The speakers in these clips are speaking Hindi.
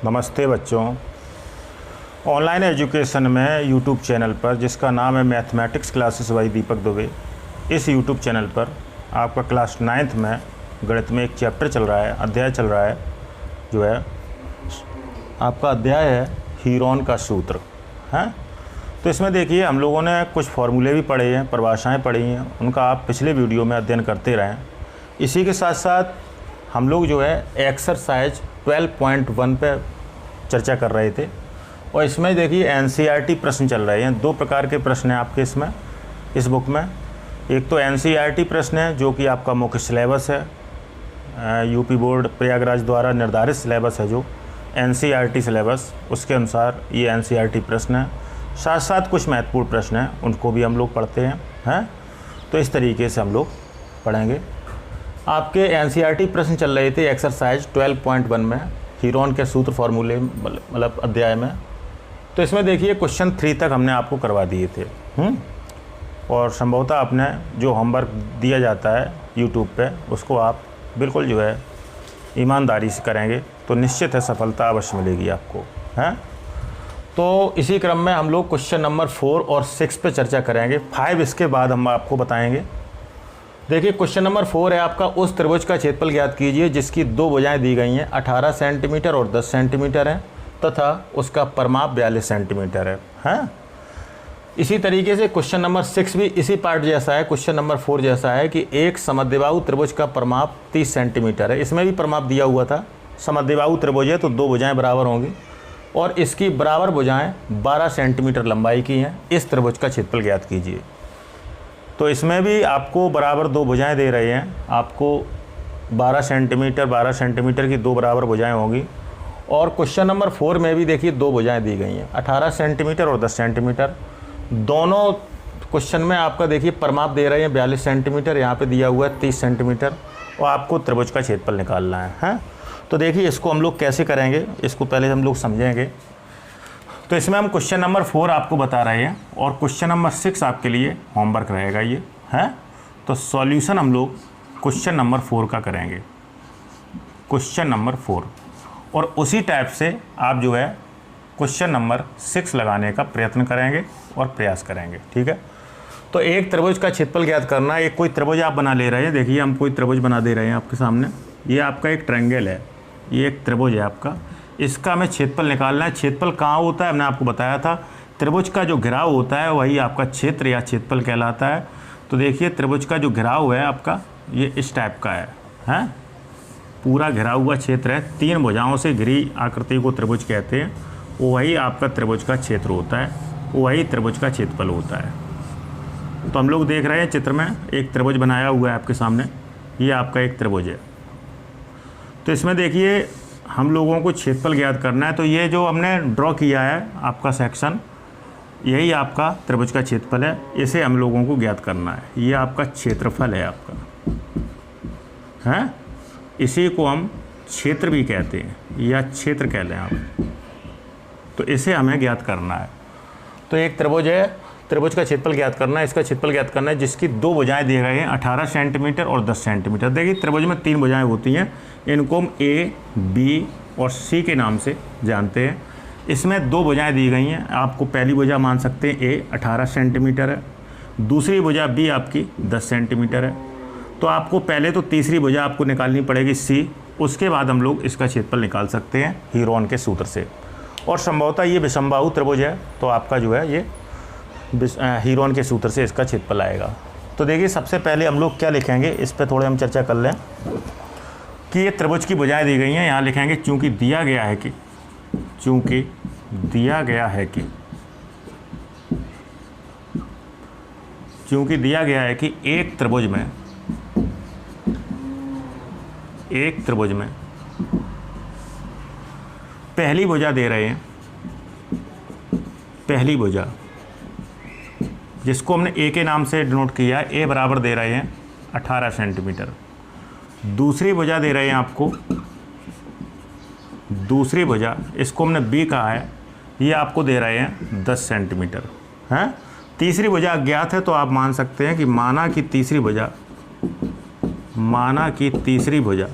नमस्ते बच्चों। ऑनलाइन एजुकेशन में यूट्यूब चैनल पर जिसका नाम है मैथमेटिक्स क्लासेस बाय दीपक दुबे, इस यूट्यूब चैनल पर आपका क्लास 9th में गणित में एक चैप्टर चल रहा है, अध्याय चल रहा है, जो है आपका अध्याय है हीरोन का सूत्र है। तो इसमें देखिए हम लोगों ने कुछ फार्मूले भी पढ़े हैं, परिभाषाएँ पढ़ी हैं, उनका आप पिछले वीडियो में अध्ययन करते रहें। इसी के साथ साथ हम लोग जो है एक्सरसाइज 12.1 पे चर्चा कर रहे थे और इसमें देखिए एनसीईआरटी प्रश्न चल रहे हैं। दो प्रकार के प्रश्न हैं आपके इसमें, इस बुक में। एक तो एनसीईआरटी प्रश्न है जो कि आपका मुख्य सिलेबस है, यूपी बोर्ड प्रयागराज द्वारा निर्धारित सिलेबस है जो एनसीईआरटी सिलेबस, उसके अनुसार ये एनसीईआरटी प्रश्न है। साथ साथ कुछ महत्वपूर्ण प्रश्न हैं, उनको भी हम लोग पढ़ते हैं। तो इस तरीके से हम लोग पढ़ेंगे। आपके एनसीईआरटी प्रश्न चल रहे थे एक्सरसाइज 12.1 में, हीरोन के सूत्र फार्मूले मतलब अध्याय में। तो इसमें देखिए क्वेश्चन 3 तक हमने आपको करवा दिए थे और संभवतः आपने जो होमवर्क दिया जाता है यूट्यूब पे उसको आप बिल्कुल जो है ईमानदारी से करेंगे तो निश्चित है सफलता अवश्य मिलेगी आपको, हैं। तो इसी क्रम में हम लोग क्वेश्चन नंबर 4 और 6 पे चर्चा करेंगे। 5 इसके बाद हम आपको बताएंगे। देखिए क्वेश्चन नंबर 4 है आपका, उस त्रिभुज का क्षेत्रफल ज्ञात कीजिए जिसकी दो भुजाएं दी गई हैं 18 सेंटीमीटर और 10 सेंटीमीटर हैं तथा उसका परिमाप 42 सेंटीमीटर है। इसी तरीके से क्वेश्चन नंबर 6 भी इसी पार्ट जैसा है, क्वेश्चन नंबर 4 जैसा है कि एक समद्विबाहु त्रिभुज का परिमाप 30 सेंटीमीटर है। इसमें भी परिमाप दिया हुआ था, समद्विबाहु त्रिभुज है तो दो भुजाएँ बराबर होंगी और इसकी बराबर भुजाएँ 12 सेंटीमीटर लंबाई की हैं। इस त्रिभुज का क्षेत्रफल ज्ञात कीजिए। तो इसमें भी आपको बराबर दो भुजाएं दे रहे हैं, आपको 12 सेंटीमीटर की दो बराबर भुजाएं होंगी। और क्वेश्चन नंबर 4 में भी देखिए दो भुजाएं दी गई हैं 18 सेंटीमीटर और 10 सेंटीमीटर। दोनों क्वेश्चन में आपका देखिए परिमाप दे रहे हैं 42 सेंटीमीटर, यहाँ पे दिया हुआ है 30 सेंटीमीटर और आपको त्रिभुज का क्षेत्रफल निकालना है। तो देखिए इसको हम लोग कैसे करेंगे, इसको पहले हम लोग समझेंगे। तो इसमें हम क्वेश्चन नंबर 4 आपको बता रहे हैं और क्वेश्चन नंबर 6 आपके लिए होमवर्क रहेगा ये है। तो सॉल्यूशन हम लोग क्वेश्चन नंबर 4 का करेंगे, क्वेश्चन नंबर 4, और उसी टाइप से आप जो है क्वेश्चन नंबर 6 लगाने का प्रयत्न करेंगे और प्रयास करेंगे, ठीक है। तो एक त्रिभुज का क्षेत्रफल ज्ञात करना है। एक कोई त्रिभुज आप बना ले रहे हैं, देखिए हम कोई त्रिभुज बना दे रहे हैं आपके सामने। ये आपका एक ट्रायंगल है, ये एक त्रिभुज है आपका, इसका हमें क्षेत्रफल निकालना है। क्षेत्रफल कहाँ होता है, हमने आपको बताया था, त्रिभुज का जो घेराव होता है वही आपका क्षेत्र या क्षेत्रफल कहलाता है। तो देखिए त्रिभुज का जो घेराव है आपका ये इस टाइप का है, पूरा घेरा हुआ क्षेत्र है, 3 भुजाओं से घिरी आकृति को त्रिभुज कहते हैं। वही आपका त्रिभुज का क्षेत्र होता है, वही त्रिभुज का क्षेत्रफल होता है। तो हम लोग देख रहे हैं चित्र में एक त्रिभुज बनाया हुआ है आपके सामने, ये आपका एक त्रिभुज है। तो इसमें देखिए हम लोगों को क्षेत्रफल ज्ञात करना है। तो ये जो हमने ड्रॉ किया है आपका सेक्शन, यही आपका त्रिभुज का क्षेत्रफल है, इसे हम लोगों को ज्ञात करना है। ये आपका क्षेत्रफल है आपका, हैं। इसी को हम क्षेत्र भी कहते हैं या क्षेत्र कह लें आप। तो इसे हमें ज्ञात करना है। तो एक त्रिभुज है, त्रिभुज का क्षेत्रफल ज्ञात करना है, इसका क्षेत्रफल ज्ञात करना है जिसकी दो भुजाएं दिए गए हैं 18 सेंटीमीटर और 10 सेंटीमीटर। देखिए त्रिभुज में 3 भुजाएं होती हैं, इनको हम ए, बी और सी के नाम से जानते हैं। इसमें दो भुजाएं दी गई हैं, आपको पहली भुजा मान सकते हैं ए 18 सेंटीमीटर है, दूसरी भुजा बी आपकी 10 सेंटीमीटर है। तो आपको पहले तो तीसरी भुजा आपको निकालनी पड़ेगी सी, उसके बाद हम लोग इसका क्षेत्रफल निकाल सकते हैं हीरोन के सूत्र से। और संभवतः ये विषमबाहु त्रिभुज है तो आपका जो है ये हीरोन के सूत्र से इसका क्षेत्रफल आएगा। तो देखिए सबसे पहले हम लोग क्या लिखेंगे, इस पर थोड़े हम चर्चा कर लें कि ये त्रिभुज की भुजाएं दी गई हैं। यहाँ लिखेंगे चूँकि दिया गया है कि एक त्रिभुज में पहली भुजा दे रहे हैं, पहली भुजा जिसको हमने ए के नाम से डिनोट किया है, ए बराबर दे रहे हैं 18 सेंटीमीटर। दूसरी भुजा दे रहे हैं आपको, दूसरी भुजा इसको हमने बी कहा है, ये आपको दे रहे हैं 10 सेंटीमीटर, हैं। तीसरी भुजा अज्ञात है तो आप मान सकते हैं कि माना कि तीसरी भुजा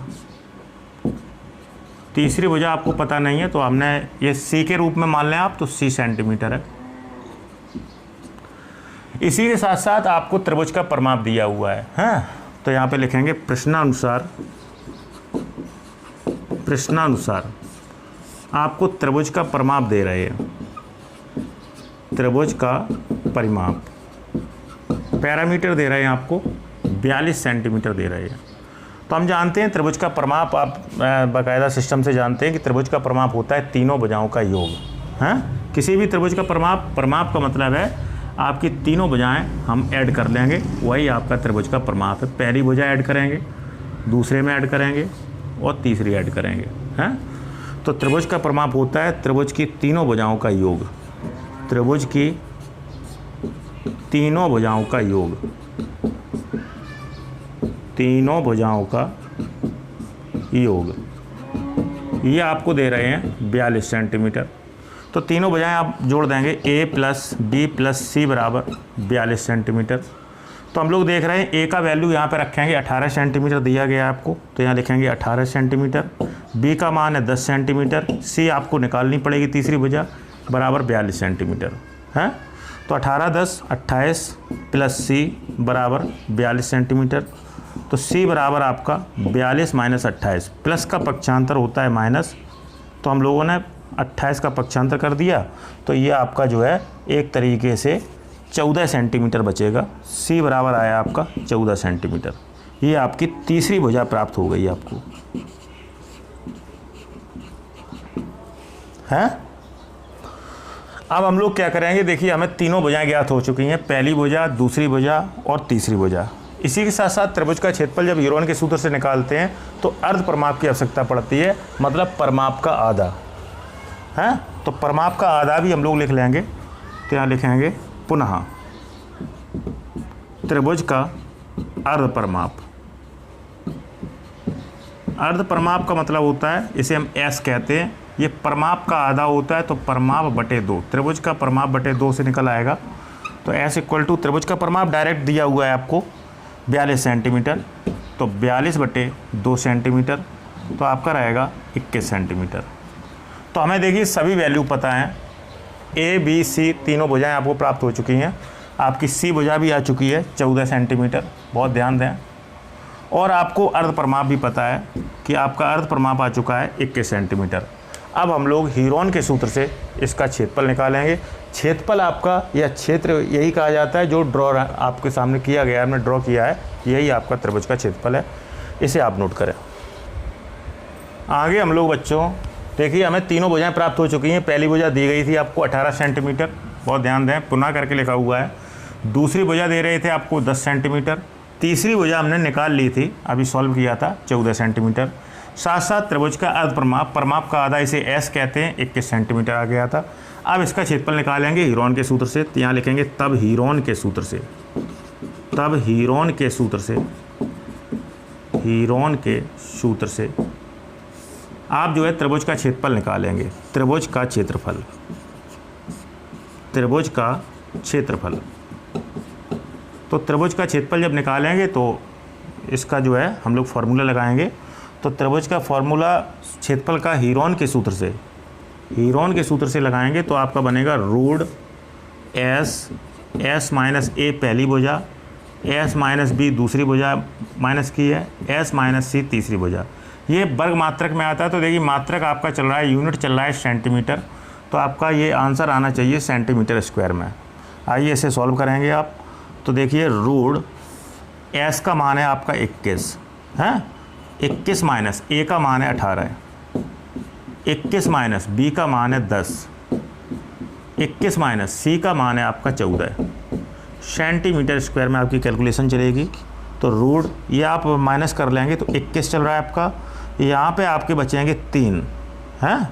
तीसरी भुजा आपको पता नहीं है तो हमने ये सी के रूप में मान लें आप, तो सी सेंटीमीटर है। इसी के साथ साथ आपको त्रिभुज का परिमाप दिया हुआ है, हैं? तो यहाँ पे लिखेंगे प्रश्नानुसार आपको त्रिभुज का परिमाप दे रहे हैं, त्रिभुज का परिमाप, पैरामीटर दे रहे हैं आपको 42 सेंटीमीटर दे रहे हैं। तो हम जानते हैं त्रिभुज का परिमाप, आप बाकायदा सिस्टम से जानते हैं कि त्रिभुज का परिमाप होता है तीनों भुजाओं का योग, हैं? किसी भी त्रिभुज का परिमाप का मतलब है आपकी तीनों भुजाएं हम ऐड कर लेंगे, वही आपका त्रिभुज का परिमाप है। पहली भुजा ऐड करेंगे, दूसरे में ऐड करेंगे और तीसरी ऐड करेंगे, हैं? तो त्रिभुज का परिमाप होता है त्रिभुज की तीनों भुजाओं का योग, त्रिभुज की तीनों भुजाओं का योग, तीनों भुजाओं का योग, ये आपको दे रहे हैं 42 सेंटीमीटर। तो तीनों भुजाएं आप जोड़ देंगे, a प्लस बी प्लस सी बराबर 42 सेंटीमीटर। तो हम लोग देख रहे हैं a का वैल्यू यहाँ पे रखेंगे 18 सेंटीमीटर दिया गया है आपको, तो यहाँ लिखेंगे 18 सेंटीमीटर। b का मान है 10 सेंटीमीटर, c आपको निकालनी पड़ेगी तीसरी भुजा, बराबर 42 सेंटीमीटर, हैं? तो 18 10 28 प्लस c बराबर 42 सेंटीमीटर। तो c बराबर आपका 42 माइनस 28, प्लस का पक्षांतर होता है माइनस, तो हम लोगों ने 28 का पक्षांतर कर दिया, तो ये आपका जो है एक तरीके से 14 सेंटीमीटर बचेगा। c बराबर आया आपका 14 सेंटीमीटर। ये आपकी तीसरी भुजा प्राप्त हो गई आपको, हैं? अब हम लोग क्या करेंगे, देखिए हमें तीनों भुजाएं ज्ञात हो चुकी हैं, पहली भुजा, दूसरी भुजा और तीसरी भुजा। इसी के साथ साथ त्रिभुज का क्षेत्रफल जब हीरोन के सूत्र से निकालते हैं तो अर्ध परिमाप की आवश्यकता पड़ती है, मतलब परिमाप का आधा, हैं? तो परिमाप का आधा भी हम लोग लिख लेंगे, तो यहाँ लिखेंगे पुनः त्रिभुज का अर्ध परिमाप। अर्ध परिमाप का मतलब होता है, इसे हम एस कहते हैं, ये परिमाप का आधा होता है, तो परिमाप बटे 2, त्रिभुज का परिमाप बटे 2 से निकल आएगा। तो एस इक्वल टू त्रिभुज का परिमाप डायरेक्ट दिया हुआ है आपको 42 सेंटीमीटर, तो 42 बटे 2 सेंटीमीटर, तो आपका रहेगा 21 सेंटीमीटर। तो हमें देखिए सभी वैल्यू पता हैं, ए बी सी तीनों भुजाएं आपको प्राप्त हो चुकी हैं, आपकी सी भुजा भी आ चुकी है 14 सेंटीमीटर, बहुत ध्यान दें, और आपको अर्ध परिमाप भी पता है कि आपका अर्ध परिमाप आ चुका है 21 सेंटीमीटर। अब हम लोग हीरोन के सूत्र से इसका क्षेत्रफल निकालेंगे। क्षेत्रफल आपका या क्षेत्र यही कहा जाता है जो ड्रॉ आपके सामने किया गया है, हमने ड्रॉ किया है, यही आपका त्रिभुज का क्षेत्रफल है, इसे आप नोट करें। आगे हम लोग बच्चों देखिए हमें तीनों भुजाएं प्राप्त हो चुकी हैं। पहली भुजा दी गई थी आपको 18 सेंटीमीटर, बहुत ध्यान दें, पुनः करके लिखा हुआ है। दूसरी भुजा दे रहे थे आपको 10 सेंटीमीटर, तीसरी भुजा हमने निकाल ली थी, अभी सॉल्व किया था 14 सेंटीमीटर। साथ साथ त्रिभुज का अर्ध परिमाप, परिमाप का आधा इसे एस कहते हैं, 21 सेंटीमीटर आ गया था। अब इसका क्षेत्रफल निकालेंगे हीरोन के सूत्र से, तो यहाँ लिखेंगे तब हीरोन के सूत्र से, तब हीरोन के सूत्र से, हीरोन के सूत्र से आप जो है त्रिभुज का क्षेत्रफल निकालेंगे, त्रिभुज का क्षेत्रफल, त्रिभुज का क्षेत्रफल। तो त्रिभुज का क्षेत्रफल जब निकालेंगे तो इसका जो है हम लोग फार्मूला लगाएंगे। तो त्रिभुज का फार्मूला क्षेत्रफल का हीरोन के सूत्र से, हीरोन के सूत्र से लगाएंगे तो आपका बनेगा रूट एस माइनस ए पहली भुजा, एस माइनस बी दूसरी भुजा माइनस की है, एस माइनस सी तीसरी भुजा। ये वर्ग मात्रक में आता है, तो देखिए मात्रक आपका चल रहा है, यूनिट चल रहा है सेंटीमीटर, तो आपका ये आंसर आना चाहिए सेंटीमीटर स्क्वायर में। आइए इसे सॉल्व करेंगे आप। तो देखिए रूट एस का मान है आपका 21 है, 21 माइनस ए का मान है 18 है, 21 माइनस बी का मान है 10, 21 माइनस सी का मान है आपका 14 है। सेंटीमीटर स्क्वायर में आपकी कैलकुलेशन चलेगी। तो रूट ये आप माइनस कर लेंगे तो 21 चल रहा है आपका, यहाँ पे आपके बचेंगे 3 हैं,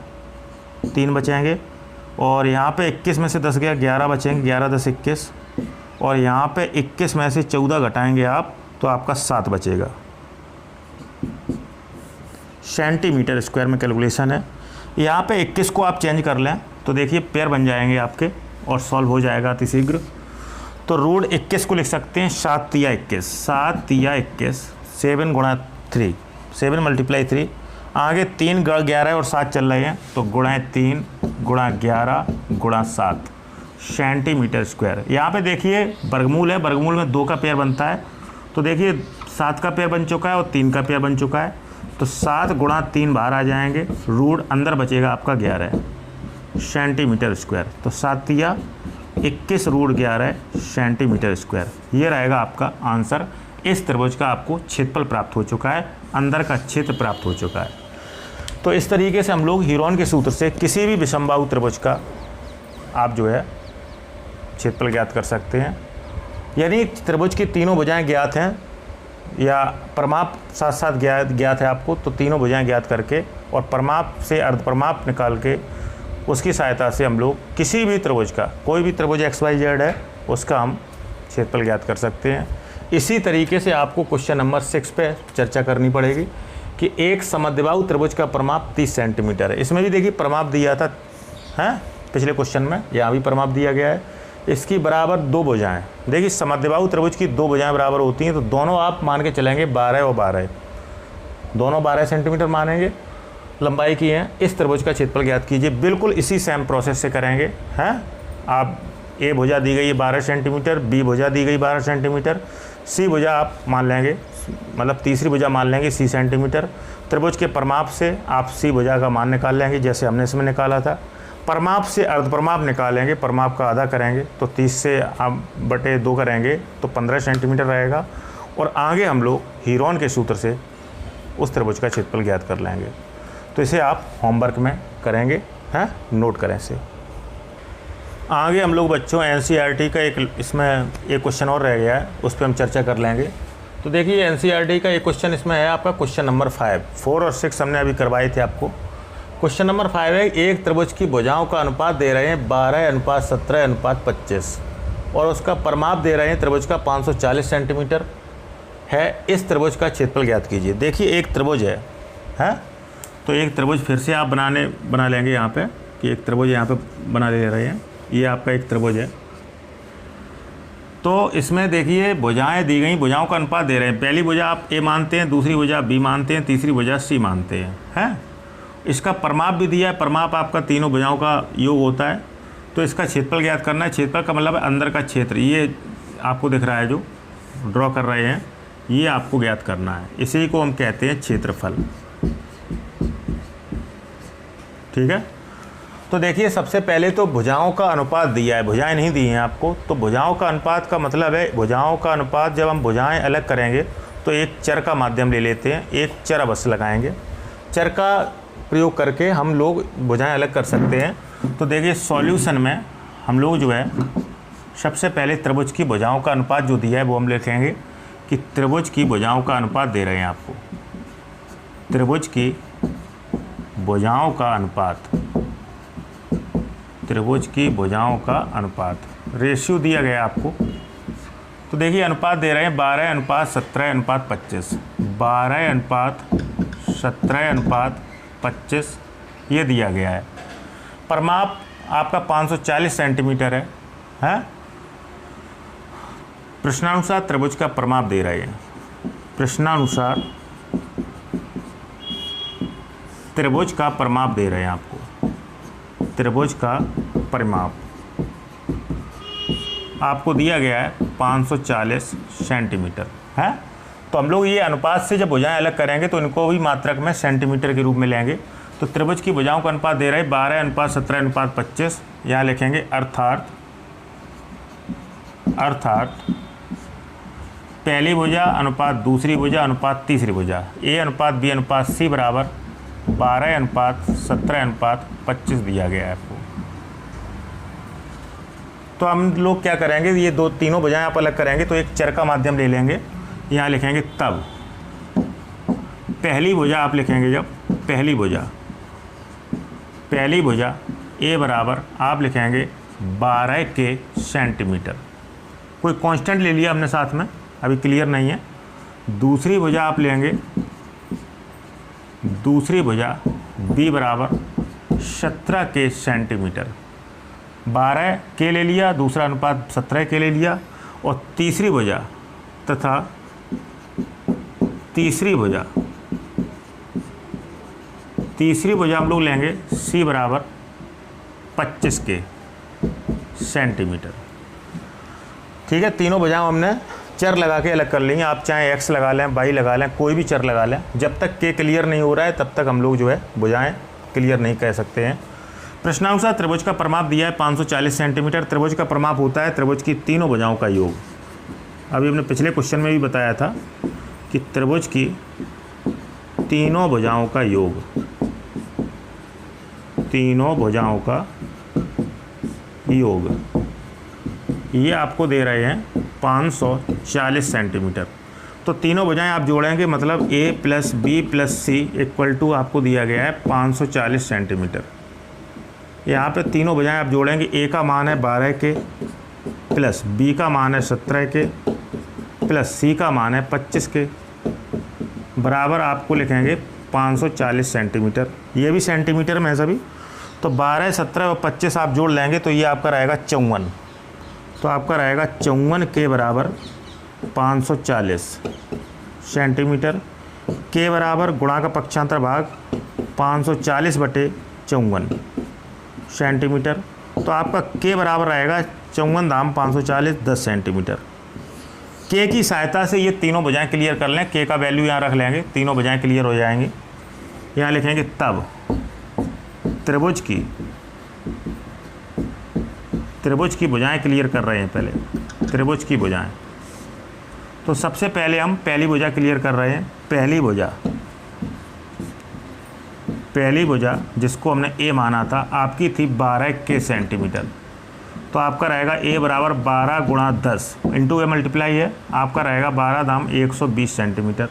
3 बचेंगे, और यहाँ पे 21 में से 10 गया 11 बचेंगे, 11 10 21, और यहाँ पे 21 में से 14 घटाएंगे आप तो आपका 7 बचेगा। सेंटीमीटर स्क्वायर में कैलकुलेशन है। यहाँ पे 21 को आप चेंज कर लें तो देखिए पेयर बन जाएंगे आपके और सॉल्व हो जाएगा अतिशीघ्र। तो रूट 21 को लिख सकते हैं 7 तिया 21, 7 तिया 21, 7 गुणा 3, 7 मल्टीप्लाई 3, आगे 3 गुणा 11 और 7 चल रहे हैं, तो गुणा 3 गुणा 11 गुणा 7 सेंटीमीटर स्क्वायर। यहाँ पे देखिए वर्गमूल है, वर्गमूल में 2 का पेयर बनता है, तो देखिए 7 का पेयर बन चुका है और 3 का पेयर बन चुका है, तो 7 गुणा 3 बाहर आ जाएंगे, रूट अंदर बचेगा आपका 11 सेंटीमीटर स्क्वायर। तो 7 दिया 21 रूट 11 सेंटीमीटर स्क्वायर। ये रहेगा आपका आंसर। इस त्रिभुज का आपको क्षेत्रफल प्राप्त हो चुका है, अंदर का क्षेत्र प्राप्त हो चुका है। तो इस तरीके से हम लोग हीरोन के सूत्र से किसी भी विषमबाहु त्रिभुज का आप जो है क्षेत्रफल ज्ञात कर सकते हैं। यदि त्रिभुज की तीनों भुजाएं ज्ञात हैं या परमाप साथ साथ ज्ञात है आपको, तो तीनों भुजाएं ज्ञात करके और परमाप से अर्धपरमाप निकाल के उसकी सहायता से हम लोग किसी भी त्रिभुज का, कोई भी त्रिभुज XYZ है, उसका हम क्षेत्रफल ज्ञात कर सकते हैं। इसी तरीके से आपको क्वेश्चन नंबर 6 पे चर्चा करनी पड़ेगी कि एक समद्विबाहु त्रिभुज का परमाप 30 सेंटीमीटर है। इसमें भी देखिए परमाप दिया था हैं पिछले क्वेश्चन में, यहाँ भी परमाप दिया गया है। इसकी बराबर 2 भुजाएं, देखिए समद्विबाहु त्रिभुज की 2 भुजाएं बराबर होती हैं, तो दोनों आप मान के चलेंगे 12 और 12, दोनों 12 सेंटीमीटर मानेंगे लंबाई की हैं। इस त्रिभुज का क्षेत्रफल ज्ञात कीजिए। बिल्कुल इसी सेम प्रोसेस से करेंगे हैं। आप ए भुजा दी गई है 12 सेंटीमीटर, बी भुजा दी गई 12 सेंटीमीटर, सी भुजा आप मान लेंगे, मतलब तीसरी भुजा मान लेंगे सी सेंटीमीटर। त्रिभुज के परमाप से आप सी भुजा का मान निकाल लेंगे, जैसे हमने इसमें निकाला था। परमाप से अर्धपरमाप निकालेंगे, परमाप का आधा करेंगे, तो 30 से आप बटे 2 करेंगे तो 15 सेंटीमीटर रहेगा। और आगे हम लोग हीरोन के सूत्र से उस त्रिभुज का क्षेत्रफल ज्ञात कर लेंगे। तो इसे आप होमवर्क में करेंगे हैं, नोट करें इसे। आगे हम लोग बच्चों NCERT का इसमें एक क्वेश्चन और रह गया है, उस पर हम चर्चा कर लेंगे। तो देखिए NCERT का एक क्वेश्चन इसमें है आपका क्वेश्चन नंबर 5, 4 और 6 हमने अभी करवाए थे आपको। क्वेश्चन नंबर 5 है, एक त्रिभुज की भुजाओं का अनुपात दे रहे हैं 12:17:25 और उसका परमाप दे रहे हैं त्रिभुज का 540 सेंटीमीटर है। इस त्रिभुज का क्षेत्रफल ज्ञात कीजिए। देखिए एक त्रिभुज है, तो एक त्रिभुज फिर से आप बना लेंगे यहाँ पे कि एक त्रिभुज यहाँ पे बना ले रहे हैं। ये आपका एक त्रिभुज है, तो इसमें देखिए भुजाएं दी गई, भुजाओं का अनुपात दे रहे हैं। पहली भुजा आप A मानते हैं, दूसरी भुजा B मानते हैं, तीसरी भुजा C मानते हैं। इसका परमाप भी दिया है, परमाप आपका तीनों भुजाओं का योग होता है। तो इसका क्षेत्रफल ज्ञात करना है। क्षेत्रफल का मतलब है अंदर का क्षेत्र, ये आपको दिख रहा है जो ड्रॉ कर रहे हैं, ये आपको ज्ञात करना है। इसी को हम कहते हैं क्षेत्रफल, ठीक है। तो देखिए सबसे पहले तो भुजाओं का अनुपात दिया है, भुजाएं नहीं दी हैं आपको। तो भुजाओं का अनुपात का मतलब है, भुजाओं का अनुपात जब हम भुजाएं अलग करेंगे तो एक चर का माध्यम ले लेते हैं, एक चर अवश्य लगाएंगे। चर का प्रयोग करके हम लोग भुजाएं अलग कर सकते हैं। तो देखिए सॉल्यूशन में हम लोग जो है सबसे पहले त्रिभुज की भुजाओं का अनुपात जो दिया है वो हम लिखेंगे कि त्रिभुज की भुजाओं का अनुपात दे रहे हैं आपको। त्रिभुज की भुजाओं का अनुपात, त्रिभुज की भुजाओं का अनुपात, रेशियो दिया गया आपको। तो देखिए अनुपात दे रहे हैं 12:17:25, 12:17:25 ये दिया गया है। परमाप आपका 540 सेंटीमीटर है। प्रश्नानुसार त्रिभुज का परमाप दे रहे हैं। प्रश्नानुसार त्रिभुज का परमाप दे रहे हैं आपको, त्रिभुज का परिमाप आपको दिया गया है 540 सेंटीमीटर है। तो हम लोग ये अनुपात से जब भुजाएं अलग करेंगे तो इनको भी मात्रक में सेंटीमीटर के रूप में लेंगे। तो त्रिभुज की भुजाओं का अनुपात दे रहे हैं 12:17:25, यहाँ लिखेंगे अर्थात पहली भुजा अनुपात दूसरी भुजा अनुपात तीसरी भुजा, A अनुपात B अनुपात C बराबर 12:17:25 दिया गया है आपको। तो हम लोग क्या करेंगे, ये तीनों भुजाएं आप अलग करेंगे तो एक चर का माध्यम ले लेंगे, यहाँ लिखेंगे तब पहली भुजा आप लिखेंगे, जब पहली भुजा A बराबर आप लिखेंगे 12 के सेंटीमीटर, कोई कांस्टेंट ले लिया हमने साथ में, अभी क्लियर नहीं है। दूसरी भुजा आप लेंगे, दूसरी भुजा B बराबर 17 के सेंटीमीटर, 12 के ले लिया, दूसरा अनुपात 17 के ले लिया। और तीसरी भुजा तथा तीसरी भुजा तीसरी भुजा हम लोग लेंगे C बराबर 25 के सेंटीमीटर। ठीक है, तीनों भुजाओं हमने चर लगा के अलग कर लेंगे। आप चाहे x लगा लें, y लगा लें, कोई भी चर लगा लें। जब तक k क्लियर नहीं हो रहा है तब तक हम लोग जो है भुजाएं क्लियर नहीं कह सकते हैं। प्रश्नानुसार त्रिभुज का परिमाप दिया है 540 सेंटीमीटर। त्रिभुज का परिमाप होता है त्रिभुज की तीनों भुजाओं का योग। अभी हमने पिछले क्वेश्चन में भी बताया था कि त्रिभुज की तीनों भुजाओं का योग, तीनों भुजाओं का योग ये आपको दे रहे हैं 540 सेंटीमीटर। तो तीनों भुजाएं आप जोड़ेंगे मतलब a plus B plus C equal to आपको दिया गया है 540 सेंटीमीटर। यहाँ पे तीनों भुजाएं आप जोड़ेंगे, a का मान है 12 के प्लस b का मान है 17 के प्लस c का मान है 25 के बराबर आपको लिखेंगे 540 सेंटीमीटर। ये भी सेंटीमीटर में है सभी। तो 12, 17 और 25 आप जोड़ लेंगे तो ये आपका रहेगा 54। तो आपका रहेगा 54 के बराबर 540 सेंटीमीटर। के बराबर गुणा का पक्षांतर भाग 540 बटे 54 सेंटीमीटर। तो आपका के बराबर रहेगा 54 दाम 540 10 सेंटीमीटर। के की सहायता से ये तीनों भुजाएं क्लियर कर लें। के का वैल्यू यहाँ रख लेंगे, तीनों भुजाएं क्लियर हो जाएंगी। यहाँ लिखेंगे तब त्रिभुज की भुजाएं क्लियर कर रहे हैं। पहले त्रिभुज की भुजाएं, तो सबसे पहले हम पहली भुजा क्लियर कर रहे हैं। पहली भुजा जिसको हमने ए माना था आपकी थी 12 के सेंटीमीटर। तो आपका रहेगा ए बराबर 12 गुणा 10 इंटू ए मल्टीप्लाई है, आपका रहेगा 12 दाम 120 सेंटीमीटर।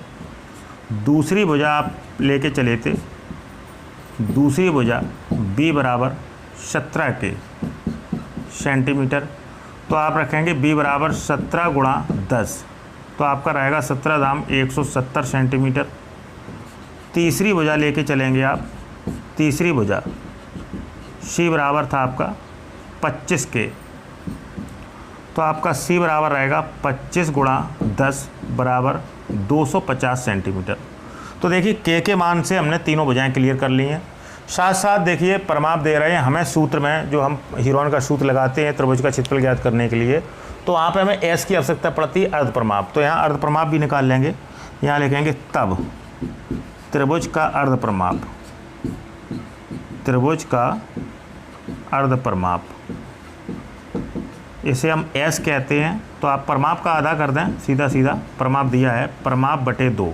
दूसरी भुजा आप लेके चले थे, दूसरी भुजा बी बराबर 17 के सेंटीमीटर। तो आप रखेंगे b बराबर 17 गुणा 10, तो आपका रहेगा 17 दाम 170 सेंटीमीटर। तीसरी भुजा लेके चलेंगे आप, तीसरी भुजा c बराबर था आपका 25 के, तो आपका c बराबर रहेगा 25 गुणा 10 बराबर 250 सेंटीमीटर। तो देखिए के मान से हमने तीनों भुजाएं क्लियर कर ली हैं। साथ साथ देखिए परिमाप दे रहे हैं हमें सूत्र में, जो हम हीरोन का सूत्र लगाते हैं त्रिभुज का क्षेत्रफल ज्ञात करने के लिए। तो वहाँ पे हमें एस की आवश्यकता पड़ती है अर्ध परिमाप। तो यहाँ अर्ध परिमाप भी निकाल लेंगे। यहाँ लिखेंगे तब त्रिभुज का अर्ध परिमाप, त्रिभुज का अर्ध परिमाप, इसे हम एस कहते हैं। तो आप परिमाप का आधा कर दें, सीधा सीधा परिमाप दिया है परिमाप बटे 2,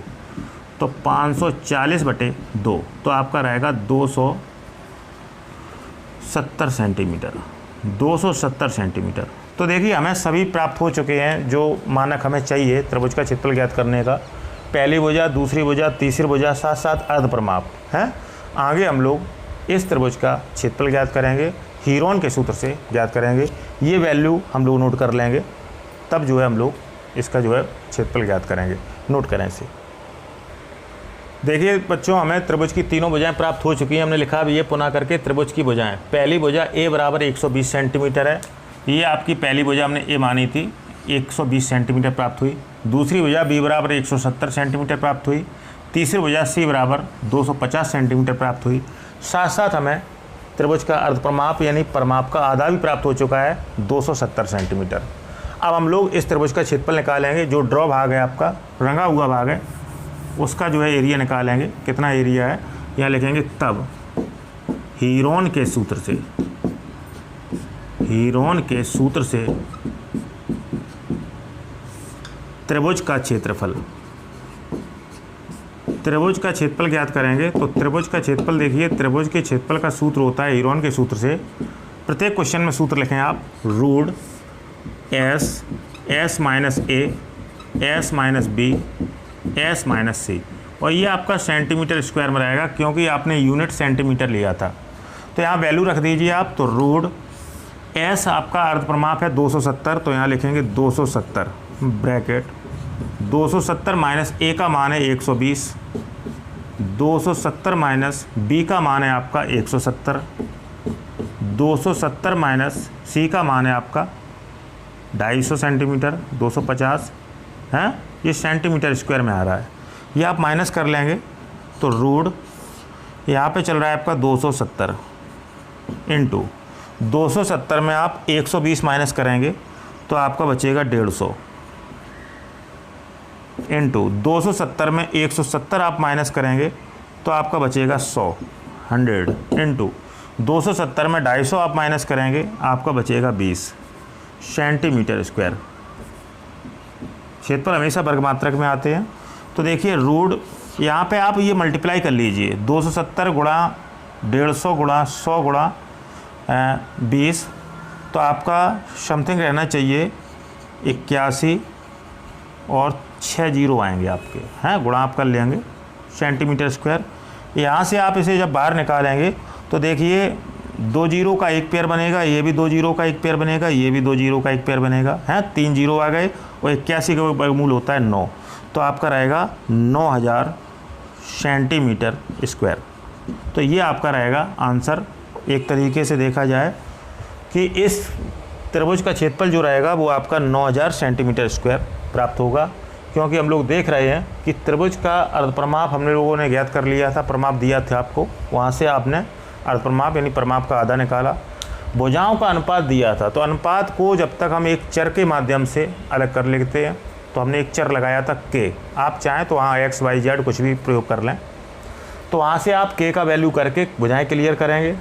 तो 540 बटे 2, तो आपका रहेगा 270 सेंटीमीटर, 270 सेंटीमीटर। तो देखिए हमें सभी प्राप्त हो चुके हैं जो मानक हमें चाहिए त्रिभुज का क्षेत्रफल ज्ञात करने का। पहली भुजा, दूसरी भुजा, तीसरी भुजा, साथ साथ अर्ध परिमाप है। आगे हम लोग इस त्रिभुज का क्षेत्रफल ज्ञात करेंगे, हीरोन के सूत्र से ज्ञात करेंगे। ये वैल्यू हम लोग नोट कर लेंगे, तब जो है हम लोग इसका जो है क्षेत्रफल ज्ञात करेंगे। नोट करें इसे। देखिए बच्चों हमें त्रिभुज की तीनों भुजाएं प्राप्त हो चुकी हैं। हमने लिखा अब ये पुनः करके त्रिभुज की भुजाएं। पहली भुजा ए बराबर 120 सेंटीमीटर है, ये आपकी पहली भुजा हमने ए मानी थी, 120 सेंटीमीटर प्राप्त हुई। दूसरी भुजा बी बराबर 170 सेंटीमीटर प्राप्त हुई। तीसरी भुजा सी बराबर 250 सेंटीमीटर प्राप्त हुई। साथ साथ हमें त्रिभुज का अर्ध परिमाप यानी परिमाप का आधा भी प्राप्त हो चुका है, 270 सेंटीमीटर। अब हम लोग इस त्रिभुज का क्षेत्रफल निकालेंगे। जो ड्रॉ भाग है आपका, रंगा हुआ भाग है, उसका जो है एरिया निकालेंगे, कितना एरिया है। यहाँ लिखेंगे तब हीरोन के सूत्र से, हीरोन के सूत्र से त्रिभुज का क्षेत्रफल, त्रिभुज का क्षेत्रफल ज्ञात करेंगे। तो त्रिभुज का क्षेत्रफल देखिए, त्रिभुज के क्षेत्रफल का सूत्र होता है हीरोन के सूत्र से। प्रत्येक क्वेश्चन में सूत्र लिखें आप, root S, S minus A, S minus B, S minus C, और ये आपका सेंटीमीटर स्क्वायर में रहेगा क्योंकि आपने यूनिट सेंटीमीटर लिया था। तो यहाँ वैल्यू रख दीजिए आप। तो रूट एस आपका अर्ध परिमाप है 270, तो यहाँ लिखेंगे 270 ब्रैकेट 270 माइनस ए का मान है 120, 270 माइनस बी का मान है आपका 170, 270 माइनस सी का मान है आपका 250 सेंटीमीटर, 250 है, ये सेंटीमीटर स्क्वायर में आ रहा है। ये आप माइनस कर लेंगे। तो रूट यहाँ पे चल रहा है आपका 270 इंटू 270 में आप 120 माइनस करेंगे तो आपका बचेगा 150 इंटू 270 में 170 आप माइनस करेंगे तो आपका बचेगा 100 इंटू 270 में 250 आप माइनस करेंगे आपका बचेगा 20 सेंटीमीटर स्क्वायर। क्षेत्रफल हमेशा वर्ग मात्रक में आते हैं। तो देखिए रूट यहाँ पे आप ये मल्टीप्लाई कर लीजिए 270 गुणा 150 गुणा 100 गुणा 20, तो आपका समथिंग रहना चाहिए 81 और 6 जीरो आएंगे आपके हैं, गुणा आप कर लेंगे सेंटीमीटर स्क्वायर। यहाँ से आप इसे जब बाहर निकालेंगे तो देखिए 2 जीरो का एक पेयर बनेगा, ये भी 2 जीरो का एक पेयर बनेगा, ये भी 2 जीरो का एक पेयर बनेगा, हैं 3 जीरो आ गए और 81 का वर्गमूल होता है 9, तो आपका रहेगा 9000 सेंटीमीटर स्क्वायर। तो ये आपका रहेगा आंसर। एक तरीके से देखा जाए कि इस त्रिभुज का क्षेत्रफल जो रहेगा वो आपका 9000 सेंटीमीटर स्क्वायर प्राप्त होगा, क्योंकि हम लोग देख रहे हैं कि त्रिभुज का अर्धपरिमाप हमने लोगों ने ज्ञात कर लिया था, परिमाप दिया था आपको, वहाँ से आपने अर्धपरिमाप यानी परिमाप का आधा निकाला। भुजाओं का अनुपात दिया था, तो अनुपात को जब तक हम एक चर के माध्यम से अलग कर लेते हैं, तो हमने एक चर लगाया था के, आप चाहें तो वहाँ एक्स वाई जेड कुछ भी प्रयोग कर लें, तो वहाँ से आप के का वैल्यू करके भुजाएं क्लियर करेंगे,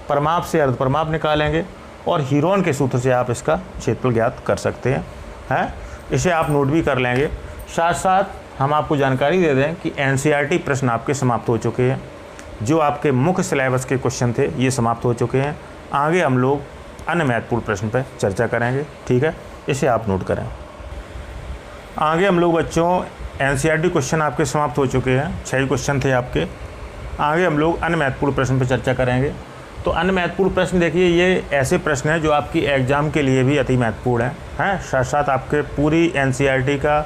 परिमाप से अर्धपरिमाप निकालेंगे और हीरोन के सूत्र से आप इसका क्षेत्रफल ज्ञात कर सकते हैं। इसे आप नोट भी कर लेंगे। साथ साथ हम आपको जानकारी दे दें कि एनसीईआरटी प्रश्न आपके समाप्त हो चुके हैं, जो आपके मुख्य सिलेबस के क्वेश्चन थे ये समाप्त हो चुके हैं। आगे हम लोग अन्य महत्वपूर्ण प्रश्न पर चर्चा करेंगे, ठीक है, इसे आप नोट करें। आगे हम लोग बच्चों एनसीईआरटी क्वेश्चन आपके समाप्त हो चुके हैं, 6 क्वेश्चन थे आपके। आगे हम लोग अन्य महत्वपूर्ण प्रश्न पर चर्चा करेंगे। तो अन्य महत्वपूर्ण प्रश्न देखिए, ये ऐसे प्रश्न हैं जो आपकी एग्ज़ाम के लिए भी अति महत्वपूर्ण हैं। साथ साथ आपके पूरी एनसीईआरटी का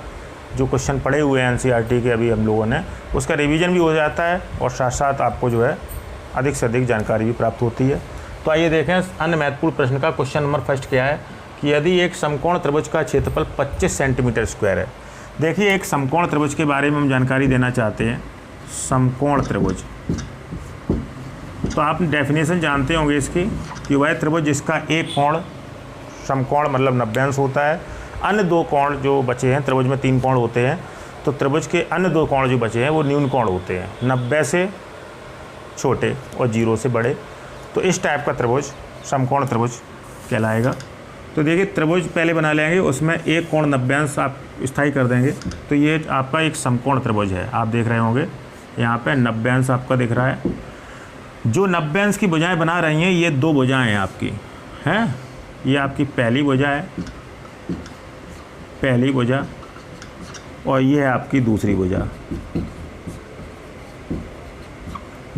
जो क्वेश्चन पड़े हुए हैं एनसीईआरटी के अभी हम लोगों ने, उसका रिवीजन भी हो जाता है और साथ साथ आपको जो है अधिक से अधिक जानकारी भी प्राप्त होती है। तो आइए देखें अन्य महत्वपूर्ण प्रश्न का क्वेश्चन नंबर फर्स्ट क्या है कि यदि एक समकोण त्रिभुज का क्षेत्रफल 25 सेंटीमीटर स्क्वायर है। देखिए एक समकोण त्रिभुज के बारे में हम जानकारी देना चाहते हैं। समकोण त्रिभुज, तो आप डेफिनेशन जानते होंगे इसकी कि वह त्रिभुज जिसका एक कोण समकोण मतलब 90 अंश होता है, अन्य 2 कोण जो बचे हैं, त्रिभुज में 3 कोण होते हैं, तो त्रिभुज के अन्य 2 कोण जो बचे हैं वो न्यून कोण होते हैं, 90 से छोटे और 0 से बड़े। तो इस टाइप का त्रिभुज समकोण त्रिभुज कहलाएगा। तो देखिए त्रिभुज पहले बना लेंगे, उसमें एक कोण 90 अंश आप स्थायी कर देंगे, तो ये आपका एक समकोण त्रिभुज है। आप देख रहे होंगे यहाँ पे 90 अंश आपका दिख रहा है। जो 90 अंश की भुजाएं बना रही हैं ये 2 भुजाएं हैं आपकी, हैं, ये आपकी पहली भुजा है, पहली भुजा, और ये है आपकी दूसरी भुजा,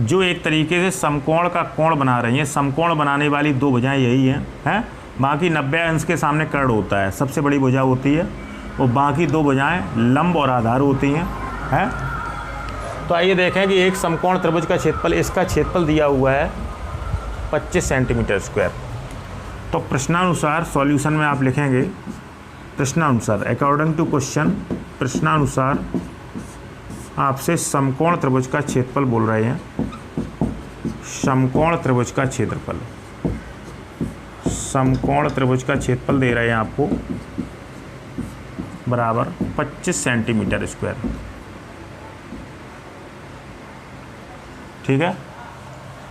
जो एक तरीके से समकोण का कोण बना रही हैं। समकोण बनाने वाली 2 भुजाएं यही हैं। बाकी 90 अंश के सामने कर्ण होता है, सबसे बड़ी भुजा होती है, और बाकी 2 भुजाएं लंब और आधार होती हैं। तो आइए देखें कि एक समकोण त्रिभुज का क्षेत्रफल, इसका क्षेत्रफल दिया हुआ है 25 सेंटीमीटर स्क्वायर। तो प्रश्नानुसार सॉल्यूशन में आप लिखेंगे प्रश्नानुसार, अकॉर्डिंग टू क्वेश्चन, प्रश्नानुसार आपसे समकोण त्रिभुज का क्षेत्रफल बोल रहे हैं। समकोण त्रिभुज का क्षेत्रफल, समकोण त्रिभुज का क्षेत्रफल दे रहे हैं आपको बराबर 25 सेंटीमीटर स्क्वायर, ठीक है।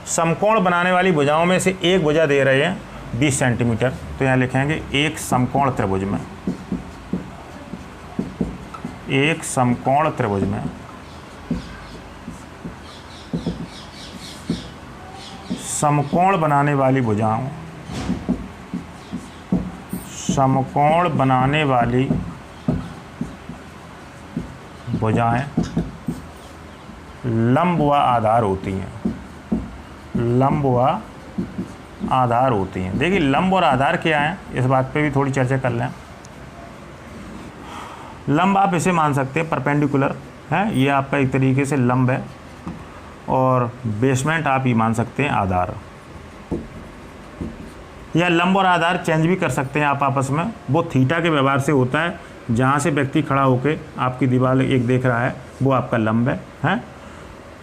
समकोण बनाने वाली भुजाओं में से एक भुजा दे रहे हैं 20 सेंटीमीटर, तो यहाँ लिखेंगे एक समकोण त्रिभुज में, एक समकोण त्रिभुज में समकोण बनाने वाली भुजाओं, समकोण बनाने वाली भुजाएं लंब व आधार होती हैं, लंब व आधार होती हैं। देखिए लंब और आधार क्या है, इस बात पे भी थोड़ी चर्चा कर लें। लंब आप इसे मान सकते हैं परपेंडिकुलर है, ये आपका एक तरीके से लंब है, और बेसमेंट आप ही मान सकते हैं आधार, या लंब और आधार चेंज भी कर सकते हैं आप आपस में। वो थीटा के व्यवहार से होता है, जहाँ से व्यक्ति खड़ा होकर आपकी दीवार एक देख रहा है वो आपका लंब है।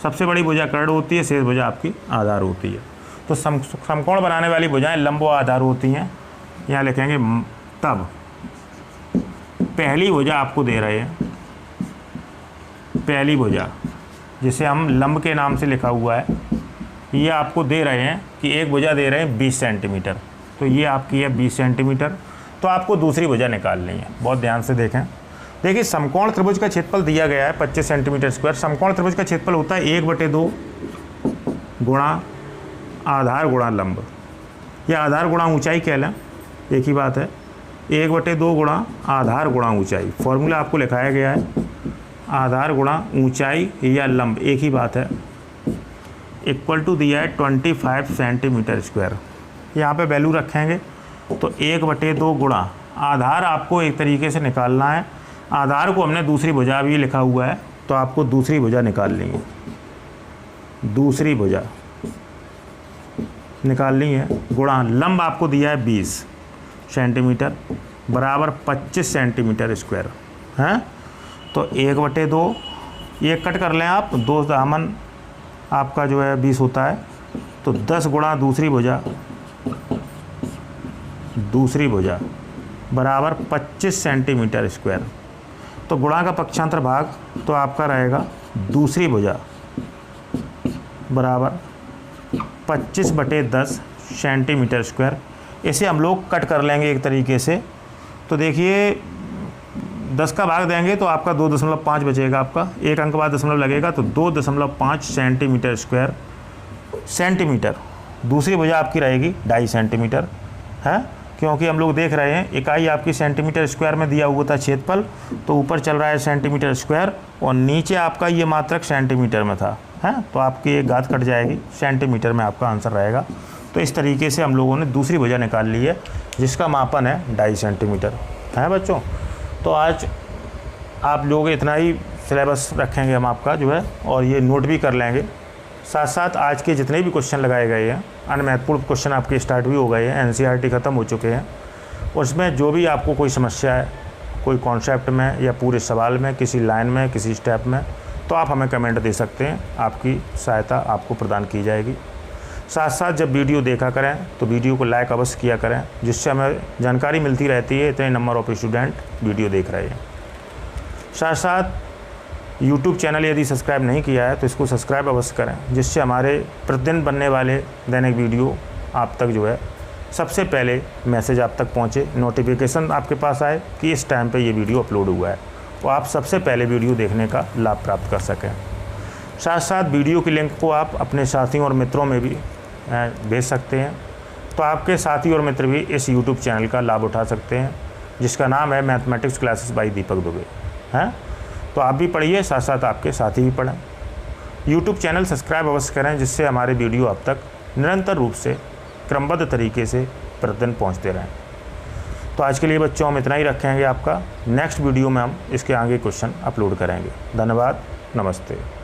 सबसे बड़ी भुजा कर्ण होती है, शेष भुजा आपकी आधार होती है। तो समकोण बनाने वाली भुजाएं लंब व आधार होती हैं। यहाँ लिखेंगे तब पहली भुजा आपको दे रहे हैं, पहली भुजा जिसे हम लंब के नाम से लिखा हुआ है, ये आपको दे रहे हैं कि एक भुजा दे रहे हैं 20 सेंटीमीटर, तो ये आपकी है 20 सेंटीमीटर। तो आपको दूसरी भुजा निकालनी है। बहुत ध्यान से देखें। देखिए समकोण त्रिभुज का क्षेत्रफल दिया गया है 25 सेंटीमीटर स्क्वायर। समकोण त्रिभुज का क्षेत्रफल होता है 1/2 गुणा आधार गुणा लंब, या आधार गुणा ऊंचाई कह लें, एक ही बात है। 1/2 गुणा आधार गुणा ऊंचाई, फॉर्मूला आपको लिखाया गया है आधार गुणा ऊंचाई या लंब, एक ही बात है, इक्वल टू दिया है 25 सेंटीमीटर स्क्वायर। यहाँ पे वैल्यू रखेंगे तो 1/2 गुणा आधार आपको एक तरीके से निकालना है। आधार को हमने दूसरी भुजा भी लिखा हुआ है, तो आपको दूसरी भुजा निकालनी है, दूसरी भुजा निकालनी है, गुणा लंब आपको दिया है 20 सेंटीमीटर बराबर 25 सेंटीमीटर स्क्वायर है। तो 1/2 ये कट कर लें आप, 2 दामन आपका जो है 20 होता है, तो 10 गुणा दूसरी भुजा, दूसरी भुजा बराबर 25 सेंटीमीटर स्क्वायर। तो गुणा का पक्षांतर भाग तो आपका रहेगा दूसरी भुजा बराबर 25/10 सेंटीमीटर स्क्वायर। इसे हम लोग कट कर लेंगे एक तरीके से। तो देखिए 10 का भाग देंगे तो आपका 2.5 बचेगा, आपका एक अंक बाद दशमलव लगेगा, तो 2.5 सेंटीमीटर स्क्वायर सेंटीमीटर। दूसरी भुजा आपकी रहेगी 2.5 सेंटीमीटर है, क्योंकि हम लोग देख रहे हैं इकाई आपकी सेंटीमीटर स्क्वायर में दिया हुआ था क्षेत्रफल, तो ऊपर चल रहा है सेंटीमीटर स्क्वायर और नीचे आपका ये मात्रक सेंटीमीटर में था है, तो आपकी एक घात कट जाएगी, सेंटीमीटर में आपका आंसर रहेगा। तो इस तरीके से हम लोगों ने दूसरी भुजा निकाल ली है जिसका मापन है 2.5 सेंटीमीटर है बच्चों। तो आज आप लोग इतना ही सिलेबस रखेंगे हम आपका जो है, और ये नोट भी कर लेंगे। साथ साथ आज के जितने भी क्वेश्चन लगाए गए हैं, अन्य महत्वपूर्ण क्वेश्चन आपके स्टार्ट भी हो गए हैं, एनसीईआरटी ख़त्म हो चुके हैं, उसमें जो भी आपको कोई समस्या है, कोई कॉन्सेप्ट में या पूरे सवाल में, किसी लाइन में, किसी स्टेप में, तो आप हमें कमेंट दे सकते हैं, आपकी सहायता आपको प्रदान की जाएगी। साथ साथ जब वीडियो देखा करें तो वीडियो को लाइक अवश्य किया करें, जिससे हमें जानकारी मिलती रहती है इतने नंबर ऑफ स्टूडेंट वीडियो देख रहे हैं। साथ साथ यूट्यूब चैनल यदि सब्सक्राइब नहीं किया है तो इसको सब्सक्राइब अवश्य करें, जिससे हमारे प्रतिदिन बनने वाले दैनिक वीडियो आप तक जो है सबसे पहले मैसेज आप तक पहुंचे, नोटिफिकेशन आपके पास आए कि इस टाइम पे ये वीडियो अपलोड हुआ है, तो आप सबसे पहले वीडियो देखने का लाभ प्राप्त कर सकें। साथ साथ वीडियो की लिंक को आप अपने साथियों और मित्रों में भी भेज सकते हैं, तो आपके साथी और मित्र भी इस यूट्यूब चैनल का लाभ उठा सकते हैं, जिसका नाम है मैथमेटिक्स क्लासेस बाय दीपक दुबे हैं। तो आप भी पढ़िए, साथ साथ आपके साथी भी पढ़ें। यूट्यूब चैनल सब्सक्राइब अवश्य करें, जिससे हमारे वीडियो अब तक निरंतर रूप से क्रमबद्ध तरीके से प्रतिदिन पहुंचते रहें। तो आज के लिए बच्चों हम इतना ही रखेंगे। आपका नेक्स्ट वीडियो में हम इसके आगे क्वेश्चन अपलोड करेंगे। धन्यवाद, नमस्ते।